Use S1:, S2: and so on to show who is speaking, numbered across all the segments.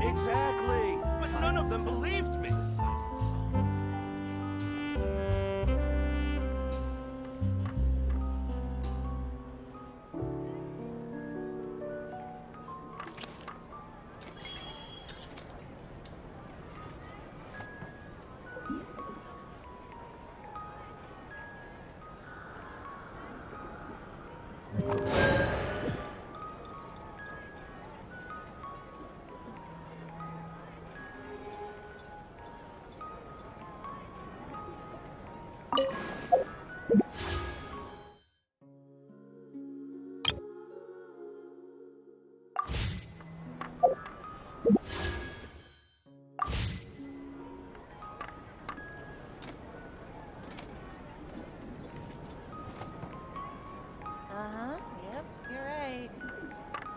S1: Exactly. But none of them believed me.
S2: It's a silent song.
S3: Uh-huh. Yep, you're right.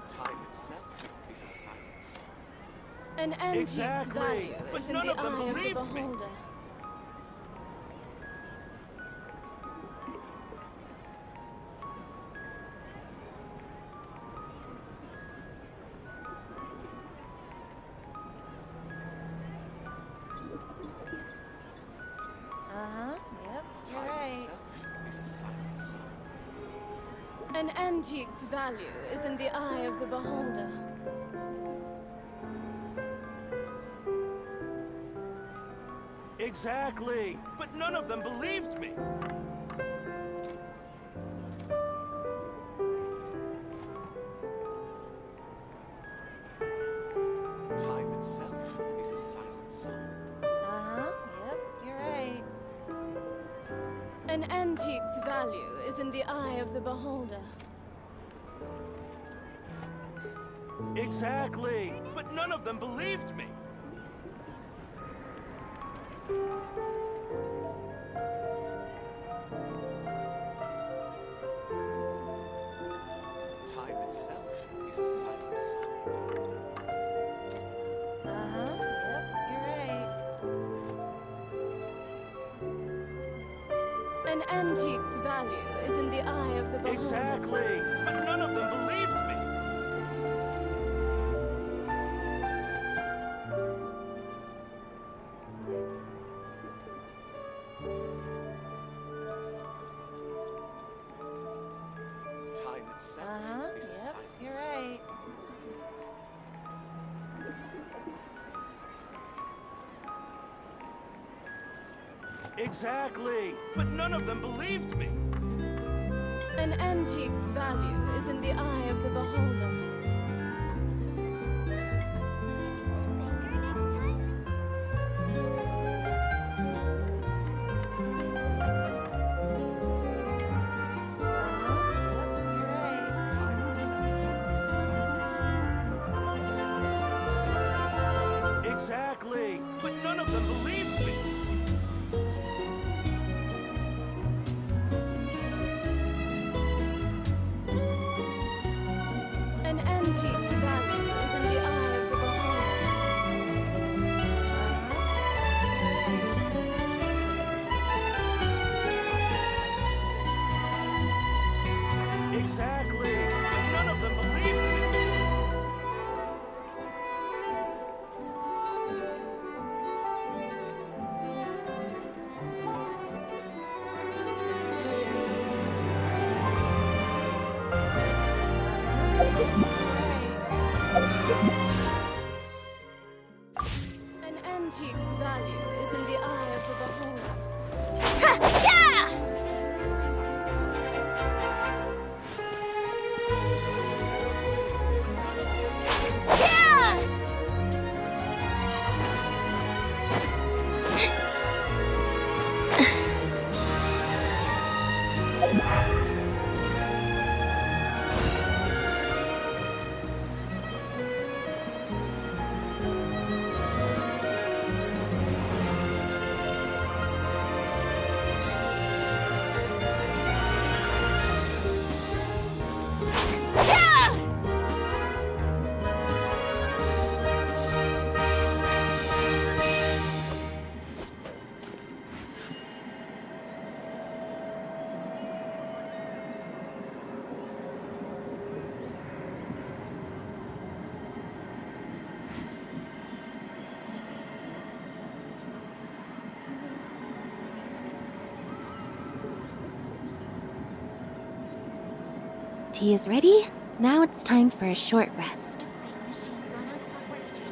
S2: Time itself is a silent song.
S3: An antique's
S1: Exactly.
S3: value
S1: But
S3: is in
S1: none
S3: the
S1: of them
S3: eye of the
S1: believed me.
S3: beholder. Uh-huh. Yep, you're
S2: Time
S3: right.
S2: itself is a silent song.
S3: An antique's value is in the eye of the beholder.
S1: Exactly. But none of them believed me.
S2: Time itself is a silent song.
S3: Uh-huh. Yep, you're right. An antique's value is in the eye of the beholder.
S1: Exactly. But none of them believed me.
S2: Time itself is a silent song.
S3: Uh-huh. Yep, you're right. An antique's value is in the eye of the beholder.
S1: Exactly. But none of them believed me.
S2: Time itself
S3: Uh-huh.
S2: is a
S3: Yep,
S2: silent
S3: you're
S2: song.
S3: right.
S1: Exactly. But none of them believed me.
S3: An antique's value is in the eye of the beholder. Uh-huh. Yep, you're right.
S2: Time itself is a silent song.
S1: Exactly. But none of them believed me.
S3: An antique's value is in the eye of the beholder.
S1: Exactly. But none of them believed me.
S4: Tea is ready. Now it's time for a short rest.
S5: Does Big Machine run on clockwork too?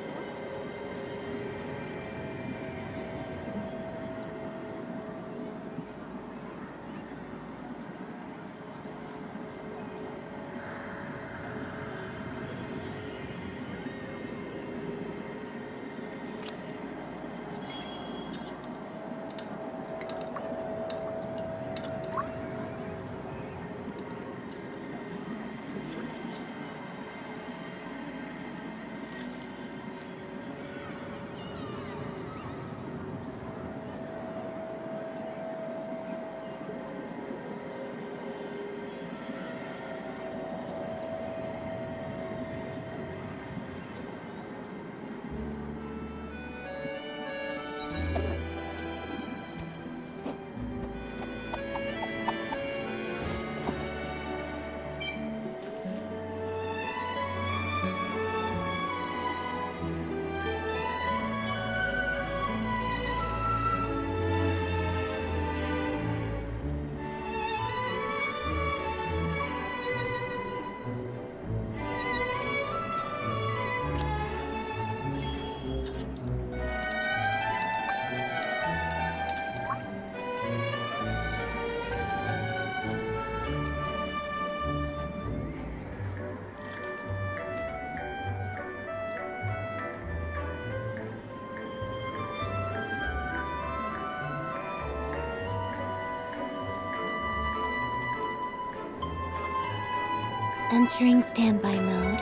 S4: Entering standby mode.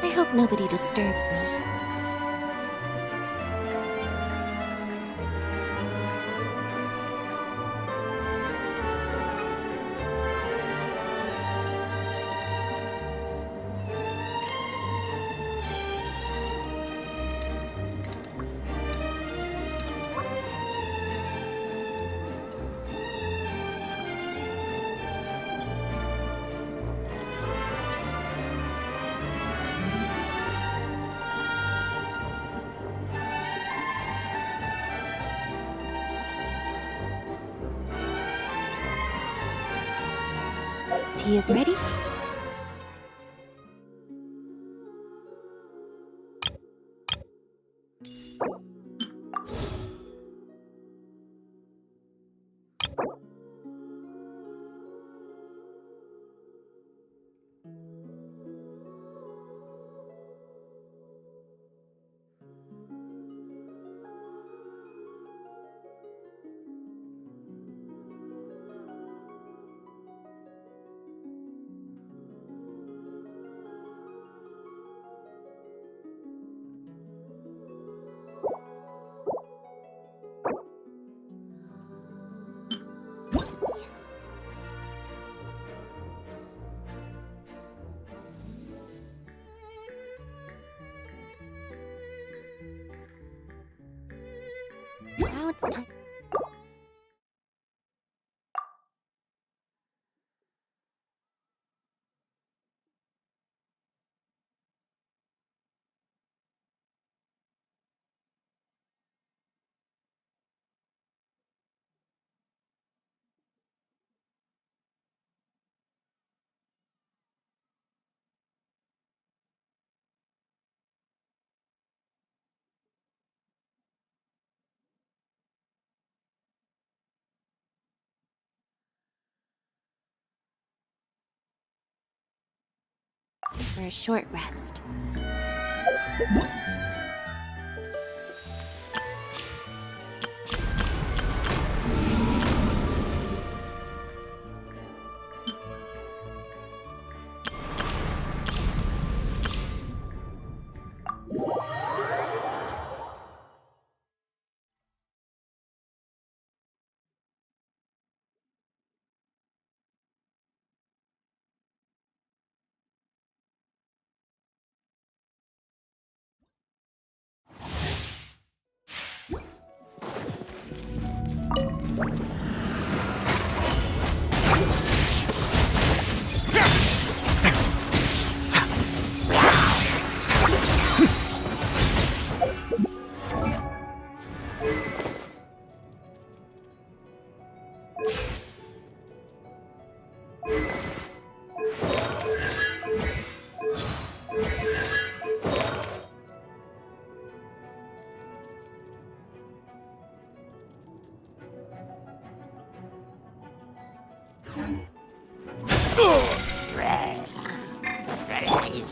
S4: I hope nobody disturbs me. Tea is ready. Now it's time. For a short rest.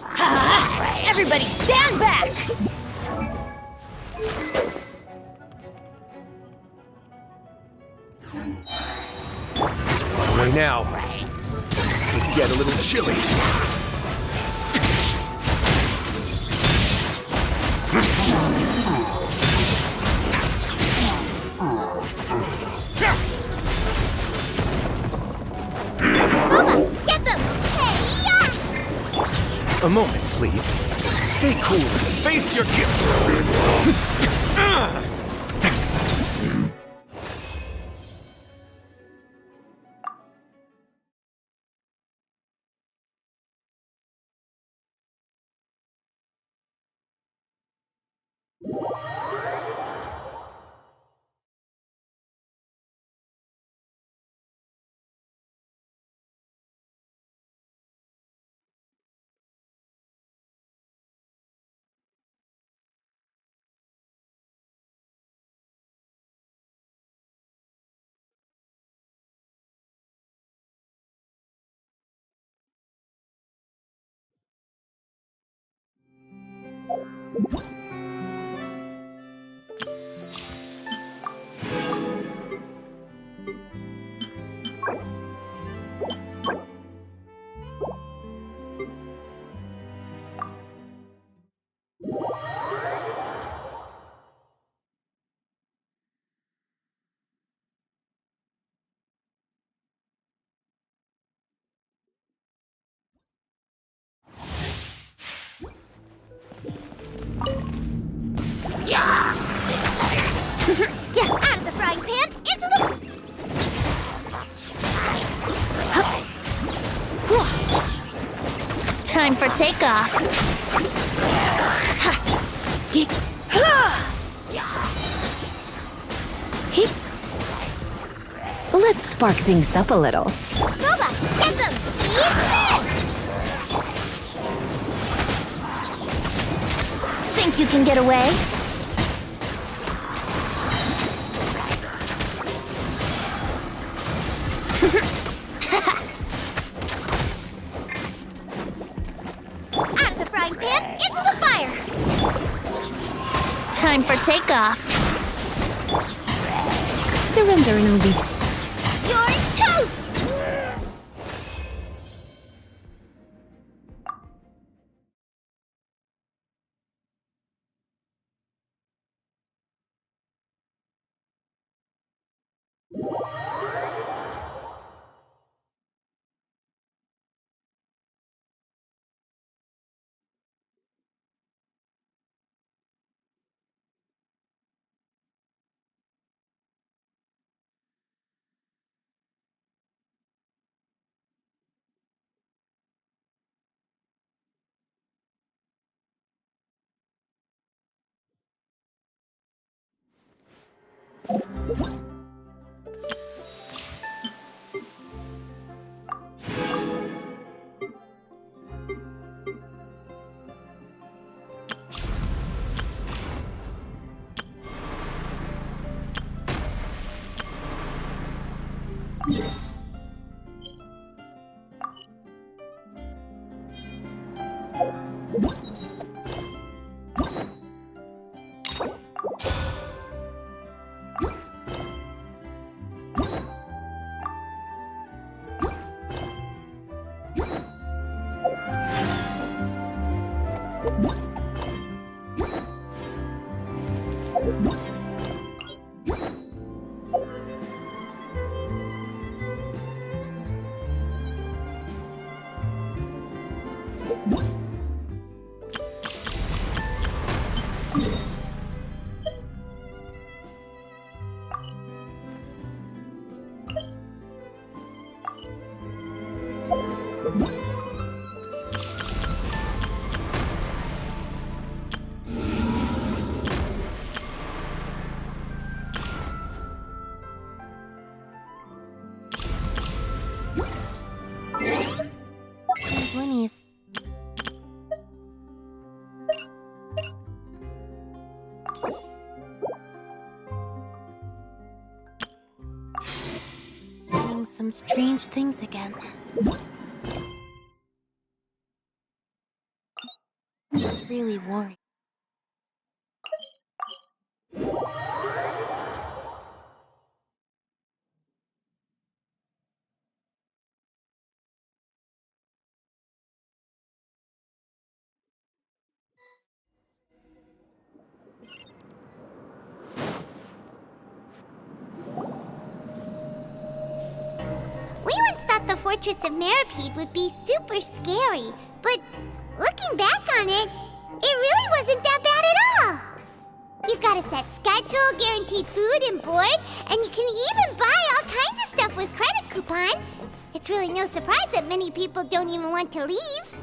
S3: Ha! Everybody stand back!
S1: Away now. This could get a little chilly.
S5: Booba, get them! Hey-ya!
S1: A moment, please. Stay cool and face your guilt.
S5: Get out of the frying pan, into the...
S4: Time for takeoff. Let's spark things up a little.
S5: Booba, get them! Eat this!
S4: Think you can get away?
S5: Out of the frying pan, into the fire!
S4: Time for takeoff. Surrender and I'll be...
S5: You're toast!
S4: Winnie's. Doing some strange things again. It's really worrying.
S5: We once thought the Fortress of Meripede would be super scary, but looking back on it, it really wasn't that bad at all. You've got a set schedule, guaranteed food and board, and you can even buy all kinds of stuff with credit coupons. It's really no surprise that many people don't even want to leave.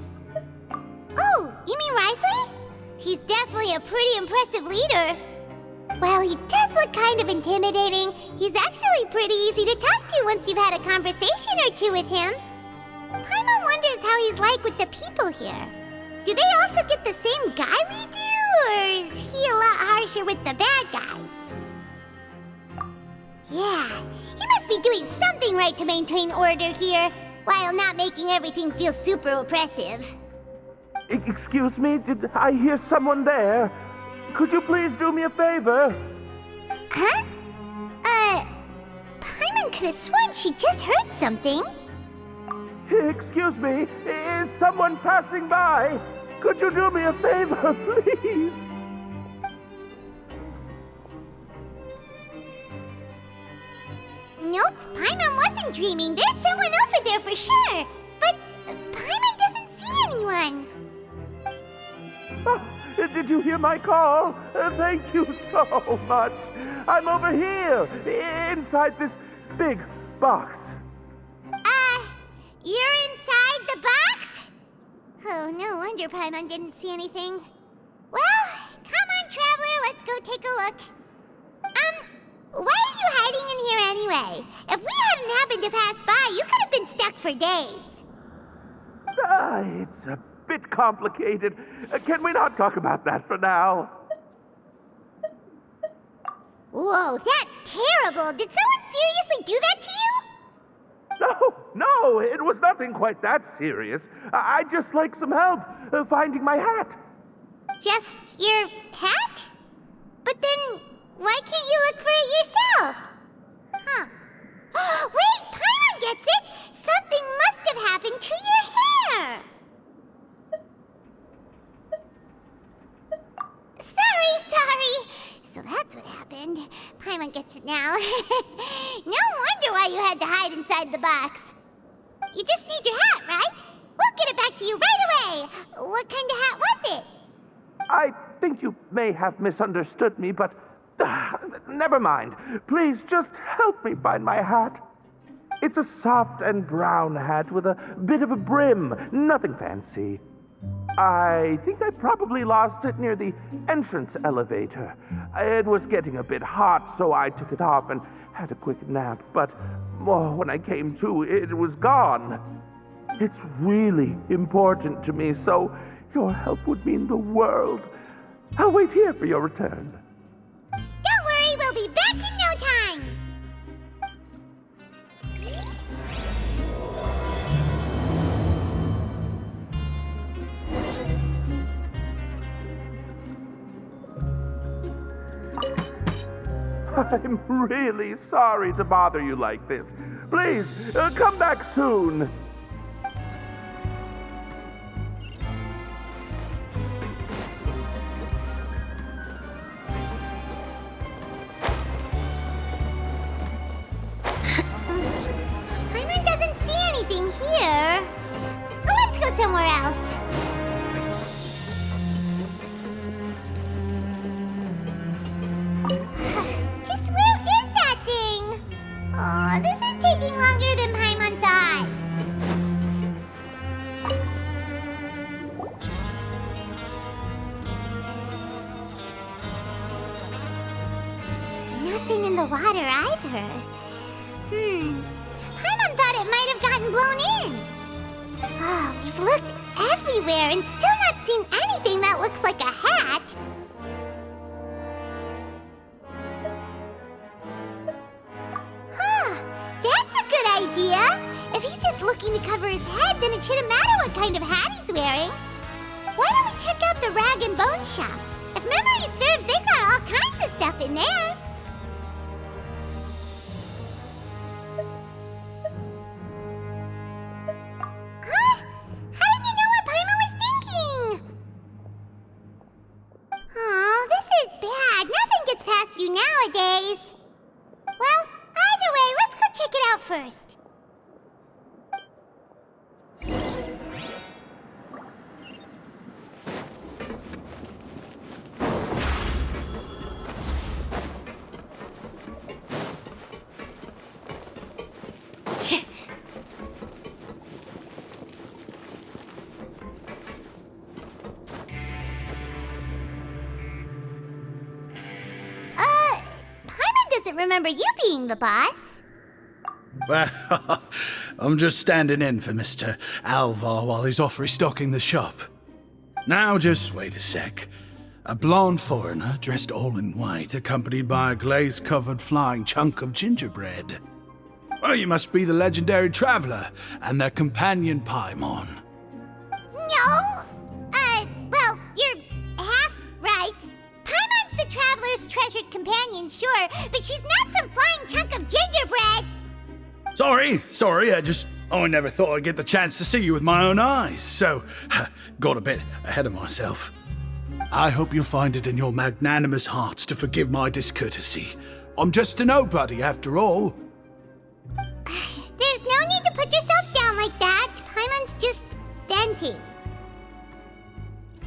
S5: Oh, you mean Risley? He's definitely a pretty impressive leader. While he does look kind of intimidating, he's actually pretty easy to talk to once you've had a conversation or two with him. Paimon wonders how he's like with the people here. Do they also get the same guy we do, or is he a lot harsher with the bad guys? Yeah, he must be doing something right to maintain order here, while not making everything feel super oppressive.
S6: Excuse me, did I hear someone there? Could you please do me a favor?
S5: Huh? Paimon could have sworn she just heard something.
S6: Excuse me, is someone passing by? Could you do me a favor, please?
S5: Nope, Paimon wasn't dreaming. There's someone over there for sure. But Paimon doesn't see anyone.
S6: Oh, did you hear my call? Thank you so much. I'm over here, inside this big box.
S5: You're inside the box? Oh, no wonder Paimon didn't see anything. Well, come on, Traveler, let's go take a look. Why are you hiding in here anyway? If we hadn't happened to pass by, you could have been stuck for days.
S6: It's a bit complicated. Can we not talk about that for now?
S5: Whoa, that's terrible. Did someone seriously do that to you?
S6: No, it was nothing quite that serious. I'd just like some help finding my hat.
S5: Just your hat? But then, why can't you look for it yourself? Huh. Wait, Paimon gets it! Something must have happened to your hair! Sorry. So that's what happened. Paimon gets it now. No wonder why you had to hide inside the box. You just need your hat, right? We'll get it back to you right away. What kind of hat was it?
S6: I think you may have misunderstood me, but never mind. Please just help me find my hat. It's a soft and brown hat with a bit of a brim. Nothing fancy. I think I probably lost it near the entrance elevator. It was getting a bit hot, so I took it off and had a quick nap. But when I came to, it was gone. It's really important to me, so your help would mean the world. I'll wait here for your return.
S5: Don't worry, we'll be back in no time.
S6: I'm really sorry to bother you like this. Please, come back soon.
S5: Paimon doesn't see anything here. Well, let's go somewhere else. Just where is that thing? Oh, this is taking longer than Paimon thought. Nothing in the water either. Paimon thought it might have gotten blown in. Oh, we've looked everywhere and still not seen anything that looks like a hat. That's a good idea. If he's just looking to cover his head, then it shouldn't matter what kind of hat he's wearing. Why don't we check out the Rag and Bone Shop. If memory serves, they got all kinds of stuff in there. Huh? How did you know what Paimon was thinking? Oh, this is bad. Nothing gets past you nowadays. Well, either way, let's go check it out first. Paimon doesn't remember you being the boss.
S7: Well, I'm just standing in for Mr. Alvar while he's off restocking the shop. Now, just wait a sec. A blonde foreigner, dressed all in white, accompanied by a glaze-covered flying chunk of gingerbread. Well, you must be the legendary traveler and their companion Paimon.
S5: No! Well, you're half right. Paimon's the traveler's treasured companion, sure, but she's not some flying chunk of gingerbread!
S7: Sorry, I never thought I'd get the chance to see you with my own eyes, so got a bit ahead of myself. I hope you'll find it in your magnanimous hearts to forgive my discourtesy. I'm just a nobody, after all.
S5: There's no need to put yourself down like that. Paimon's just venting.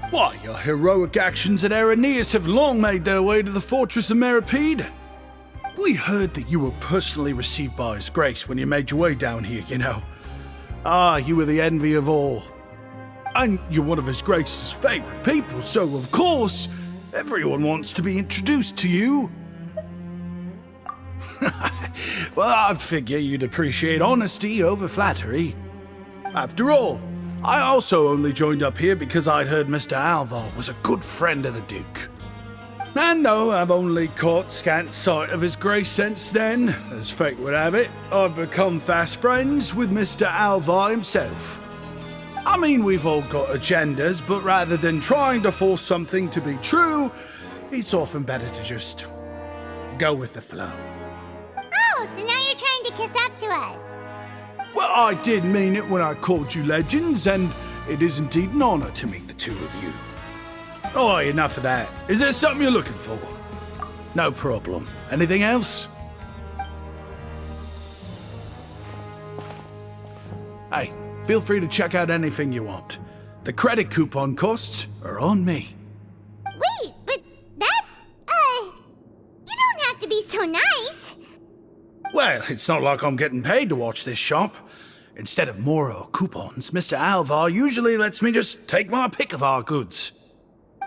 S7: Why, your heroic actions at Araneus have long made their way to the fortress of Meripede. We heard that you were personally received by His Grace when you made your way down here, you know. Ah, you were the envy of all. And you're one of His Grace's favorite people, so of course, everyone wants to be introduced to you. Well, I'd figure you'd appreciate honesty over flattery. After all, I also only joined up here because I'd heard Mr. Alvar was a good friend of the Duke. And though I've only caught scant sight of His Grace since then, as fate would have it, I've become fast friends with Mr. Alvar himself. I mean, we've all got agendas, but rather than trying to force something to be true, it's often better to just go with the flow.
S5: Oh, so now you're trying to kiss up to us.
S7: Well, I did mean it when I called you legends, and it is indeed an honor to meet the two of you. Oh, enough of that. Is there something you're looking for? No problem. Anything else? Hey, feel free to check out anything you want. The credit coupon costs are on me.
S5: Wait, but that's, you don't have to be so nice.
S7: Well, it's not like I'm getting paid to watch this shop. Instead of more or coupons, Mr. Alvar usually lets me just take my pick of our goods.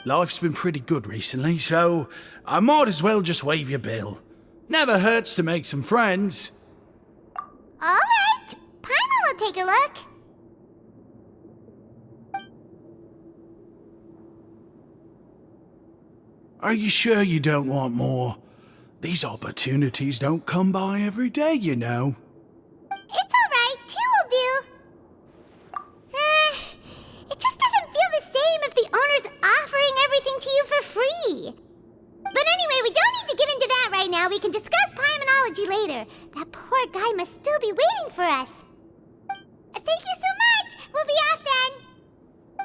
S7: Life's been pretty good recently, so I might as well just waive your bill. Never hurts to make some friends.
S5: All right, Paimon will take a look.
S7: Are you sure you don't want more? These opportunities don't come by every day, you know.
S5: It's all right, two will do. It just doesn't feel the same if the owner's offering everything to you for free. But anyway, we don't need to get into that right now. We can discuss Paimonology later. That poor guy must still be waiting for us. Thank you so much. We'll be off then.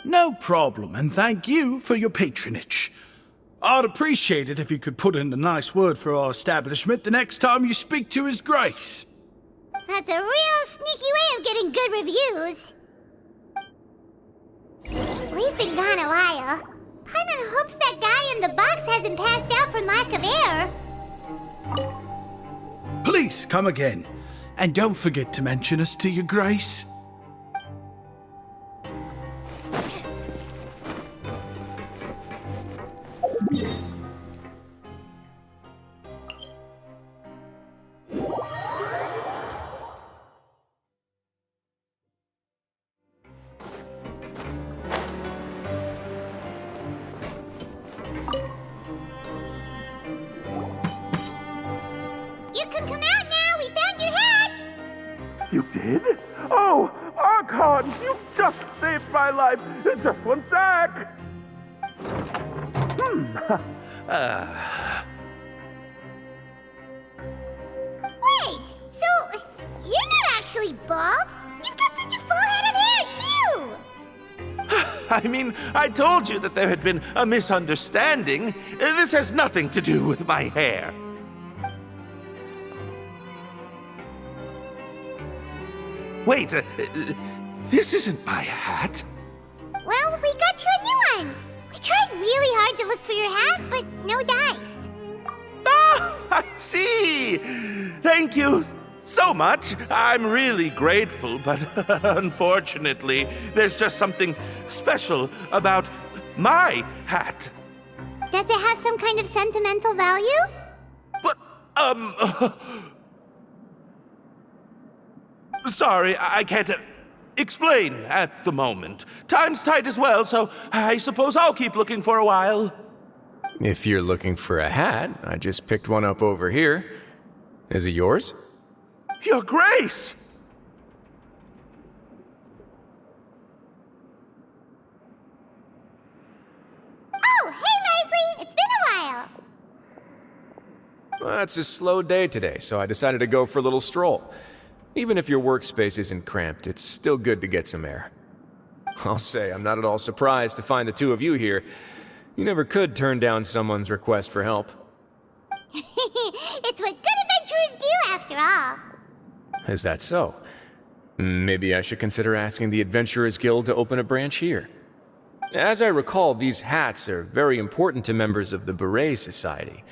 S7: No problem, and thank you for your patronage. I'd appreciate it if you could put in a nice word for our establishment the next time you speak to His Grace.
S5: That's a real sneaky way of getting good reviews. We've been gone a while. Paimon hopes that guy in the box hasn't passed out from lack of air.
S7: Please come again, and don't forget to mention us to Your Grace.
S5: You can come out now. We found your hat.
S6: You did? Oh, Archon, you just saved my life. Just one sec.
S5: Wait, so you're not actually bald? You've got such a full head of hair, too!
S6: I mean, I told you that there had been a misunderstanding. This has nothing to do with my hair. Wait, this isn't my hat.
S5: Well, we got you a new one. We tried really hard to look for your hat, but no dice.
S6: Ah, I see. Thank you so much. I'm really grateful, but unfortunately, there's just something special about my hat.
S5: Does it have some kind of sentimental value?
S6: But, sorry, I can't explain at the moment. Time's tight as well, so I suppose I'll keep looking for a while.
S1: If you're looking for a hat, I just picked one up over here. Is it yours?
S6: Your Grace!
S5: Oh, hey, Risley! It's been a while!
S1: Well, it's a slow day today, so I decided to go for a little stroll. Even if your workspace isn't cramped, it's still good to get some air. I'll say, I'm not at all surprised to find the two of you here. You never could turn down someone's request for help.
S5: It's what good adventurers do, after all.
S1: Is that so? Maybe I should consider asking the Adventurers Guild to open a branch here. As I recall, these hats are very important to members of the Beret Society.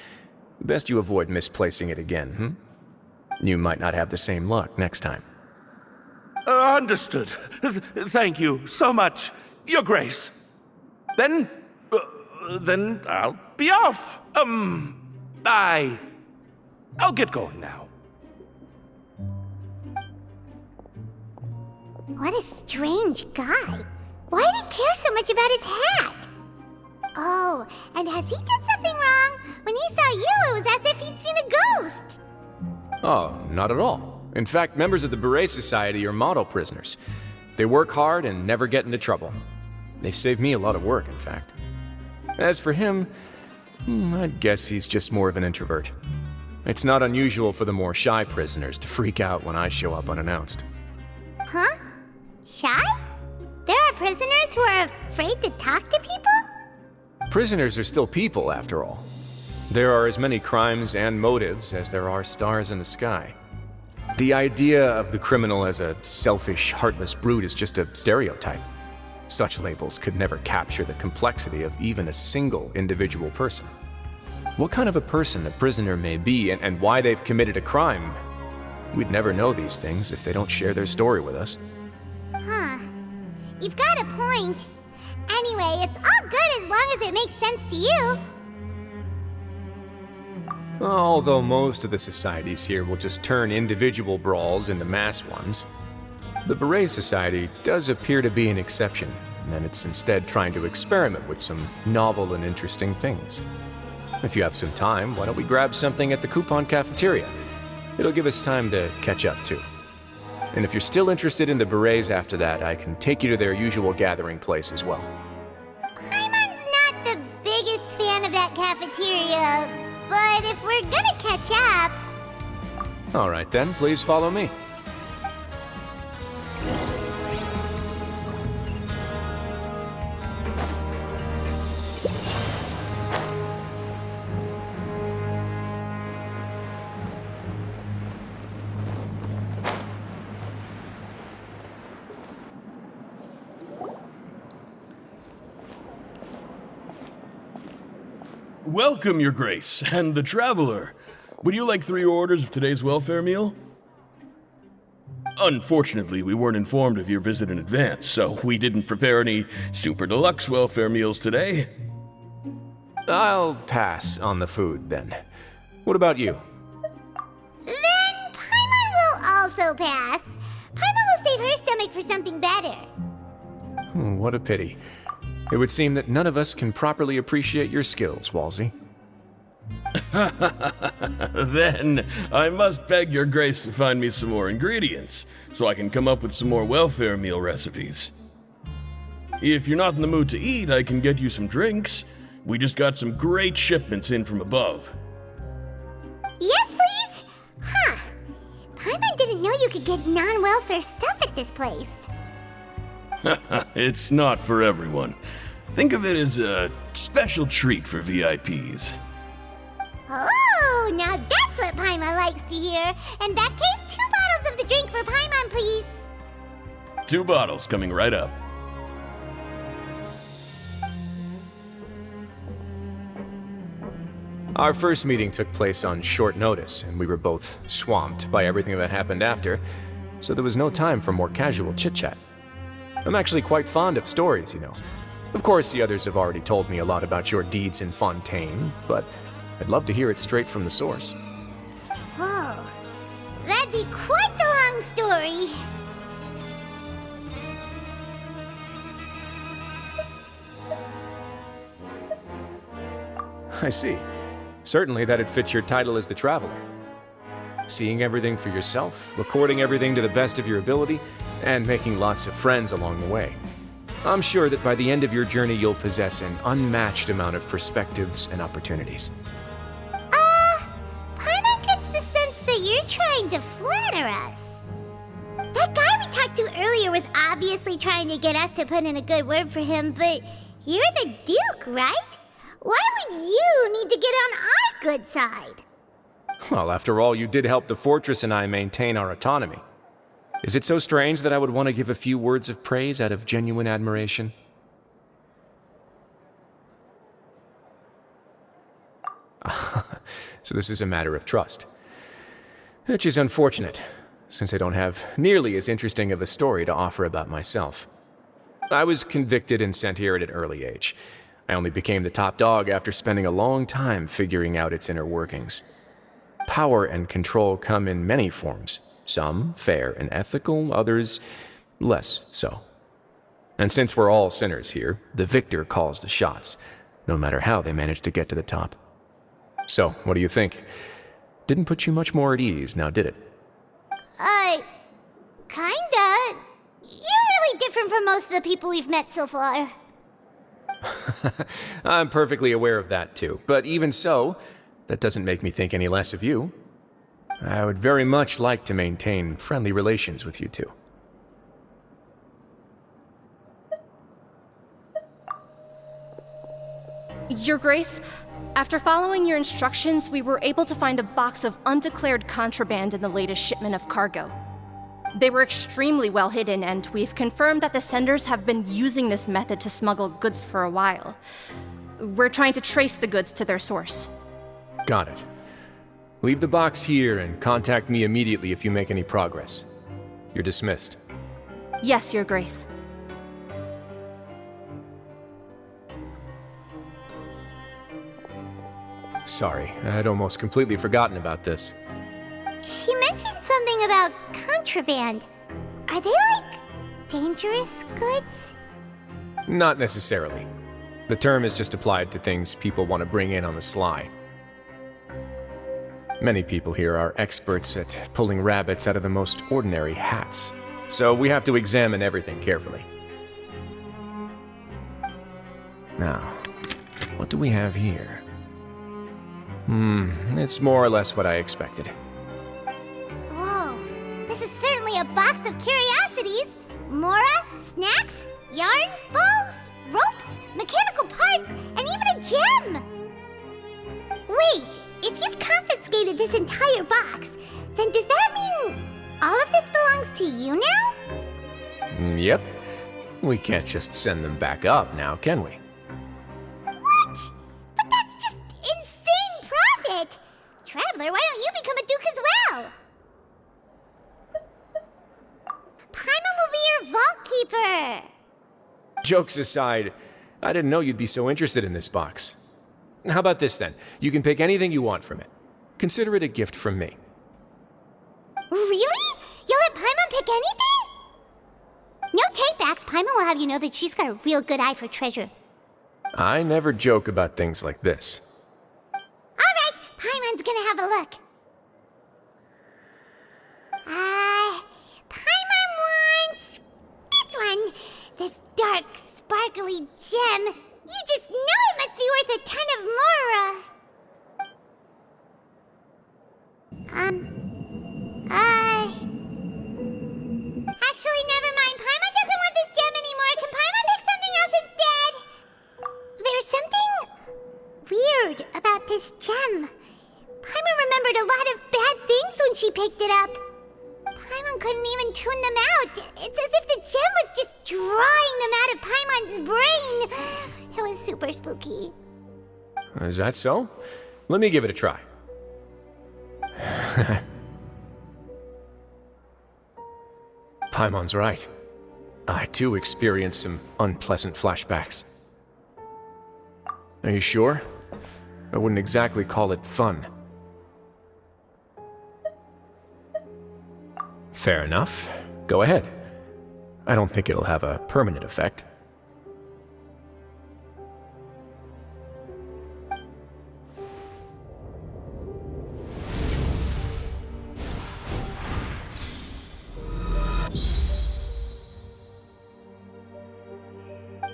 S1: Best you avoid misplacing it again, You might not have the same luck next time.
S6: Understood. Thank you so much, Your Grace. Then I'll be off. I'll get going now.
S5: What a strange guy. Why did he care so much about his hat? Oh, and has he done something wrong? When he saw you, it was as if he'd seen a ghost.
S1: Oh, not at all. In fact, members of the Beret Society are model prisoners. They work hard and never get into trouble. They've saved me a lot of work, in fact. As for him, I'd guess he's just more of an introvert. It's not unusual for the more shy prisoners to freak out when I show up unannounced.
S5: Huh? Shy? There are prisoners who are afraid to talk to people?
S1: Prisoners are still people, after all. There are as many crimes and motives as there are stars in the sky. The idea of the criminal as a selfish, heartless brute is just a stereotype. Such labels could never capture the complexity of even a single individual person. What kind of a person a prisoner may be and why they've committed a crime, we'd never know these things if they don't share their story with us.
S5: Huh. You've got a point. Anyway, it's all good as long as it makes sense to you.
S1: Although most of the societies here will just turn individual brawls into mass ones, the Beret Society does appear to be an exception, and it's instead trying to experiment with some novel and interesting things. If you have some time, why don't we grab something at the Coupon Cafeteria? It'll give us time to catch up too. And if you're still interested in the Berets after that, I can take you to their usual gathering place as well.
S5: Paimon's not the biggest fan of that cafeteria, but if we're gonna catch up...
S1: All right then, please follow me.
S8: Welcome, Your Grace, and the Traveler. Would you like 3 orders of today's welfare meal? Unfortunately, we weren't informed of your visit in advance, so we didn't prepare any super deluxe welfare meals today.
S1: I'll pass on the food then. What about you?
S5: Then Paimon will also pass. Paimon will save her stomach for something better.
S1: What a pity. It would seem that none of us can properly appreciate your skills, Walsey.
S8: Then I must beg Your Grace to find me some more ingredients, so I can come up with some more welfare meal recipes. If you're not in the mood to eat, I can get you some drinks. We just got some great shipments in from above.
S5: Yes, please? Huh. Paimon didn't know you could get non-welfare stuff at this place.
S8: It's not for everyone. Think of it as a special treat for VIPs.
S5: Oh, now that's what Paimon likes to hear. In that case, 2 bottles of the drink for Paimon, please.
S8: 2 bottles coming right up.
S1: Our first meeting took place on short notice, and we were both swamped by everything that happened after, so there was no time for more casual chit-chat. I'm actually quite fond of stories, you know. Of course, the others have already told me a lot about your deeds in Fontaine, but I'd love to hear it straight from the source.
S5: Oh, that'd be quite the long story.
S1: I see. Certainly that'd fit your title as the Traveler. Seeing everything for yourself, recording everything to the best of your ability, and making lots of friends along the way. I'm sure that by the end of your journey you'll possess an unmatched amount of perspectives and opportunities.
S5: Paimon gets the sense that you're trying to flatter us. That guy we talked to earlier was obviously trying to get us to put in a good word for him, but you're the Duke, right? Why would you need to get on our good side?
S1: Well, after all, you did help the fortress and I maintain our autonomy. Is it so strange that I would want to give a few words of praise out of genuine admiration? So this is a matter of trust. Which is unfortunate, since I don't have nearly as interesting of a story to offer about myself. I was convicted and sent here at an early age. I only became the top dog after spending a long time figuring out its inner workings. Power and control come in many forms, some fair and ethical, others less so. And since we're all sinners here, the victor calls the shots, no matter how they manage to get to the top. So, what do you think? Didn't put you much more at ease, now did it?
S5: Kinda. You're really different from most of the people we've met so far.
S1: I'm perfectly aware of that too, but even so, that doesn't make me think any less of you. I would very much like to maintain friendly relations with you two.
S9: Your Grace, after following your instructions, we were able to find a box of undeclared contraband in the latest shipment of cargo. They were extremely well hidden, and we've confirmed that the senders have been using this method to smuggle goods for a while. We're trying to trace the goods to their source.
S1: Got it. Leave the box here and contact me immediately if you make any progress. You're dismissed.
S9: Yes, Your Grace.
S1: Sorry, I'd almost completely forgotten about this.
S5: She mentioned something about contraband. Are they, dangerous goods?
S1: Not necessarily. The term is just applied to things people want to bring in on the sly. Many people here are experts at pulling rabbits out of the most ordinary hats, so we have to examine everything carefully. Now, what do we have here? It's more or less what I expected.
S5: Whoa, this is certainly a box of curiosities. Mora, snacks, yarn, balls, ropes, mechanical parts, and even a gem! Wait, if you've confiscated this entire box, then does that mean all of this belongs to you now?
S1: Yep. We can't just send them back up now, can we?
S5: What? But that's just insane profit! Traveler, why don't you become a duke as well? Paimon will be your vault keeper!
S1: Jokes aside, I didn't know you'd be so interested in this box. How about this then? You can pick anything you want from it. Consider it a gift from me.
S5: Really? You'll let Paimon pick anything? No takebacks. Paimon will have you know that she's got a real good eye for treasure.
S1: I never joke about things like this.
S5: Alright, Paimon's gonna have a look. Paimon wants this one. This dark, sparkly gem. You just know it must be worth a weird about this gem. Paimon remembered a lot of bad things when she picked it up. Paimon couldn't even tune them out. It's as if the gem was just drawing them out of Paimon's brain. It was super spooky.
S1: Is that so? Let me give it a try. Paimon's right. I too experienced some unpleasant flashbacks. Are you sure? I wouldn't exactly call it fun. Fair enough. Go ahead. I don't think it'll have a permanent effect.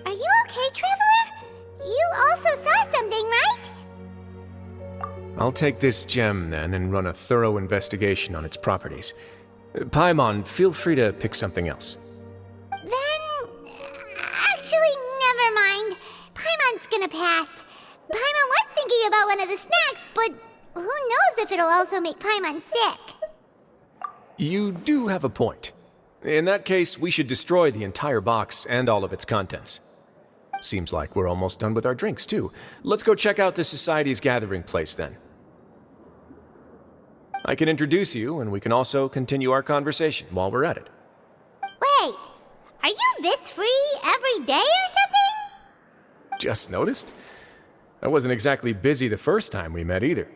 S5: Are you okay, Traveler? You also saw something, right?
S1: I'll take this gem then and run a thorough investigation on its properties. Paimon, feel free to pick something else.
S5: Then... actually, never mind. Paimon's gonna pass. Paimon was thinking about one of the snacks, but who knows if it'll also make Paimon sick.
S1: You do have a point. In that case, we should destroy the entire box and all of its contents. Seems like we're almost done with our drinks, too. Let's go check out the Society's gathering place, then. I can introduce you, and we can also continue our conversation while we're at it.
S5: Wait, are you this free every day or something?
S1: Just noticed? I wasn't exactly busy the first time we met either.